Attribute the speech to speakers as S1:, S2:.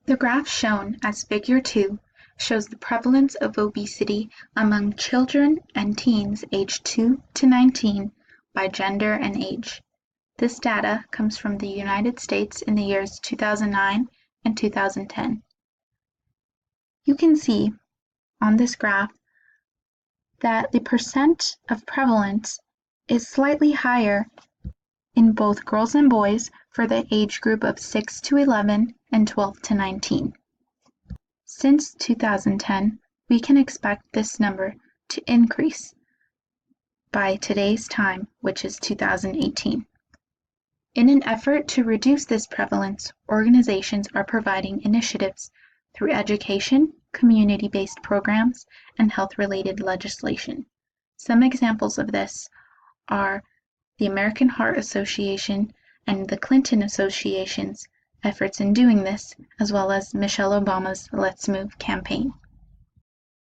S1: The graph shown as Figure 2 shows the prevalence of obesity among children and teens aged 2 to 19 by gender and age. This data comes from the United States in the years 2009 and 2010. You can see on this graph that the percent of prevalence is slightly higher in both girls and boys for the age group of 6 to 11 and 12 to 19. Since 2010, we can expect this number to increase by today's time, which is 2018. In an effort to reduce this prevalence, organizations are providing initiatives through education, community-based programs, and health-related legislation. Some examples of this are the American Heart Association and the Clinton Association's efforts in doing this, as well as Michelle Obama's Let's Move campaign.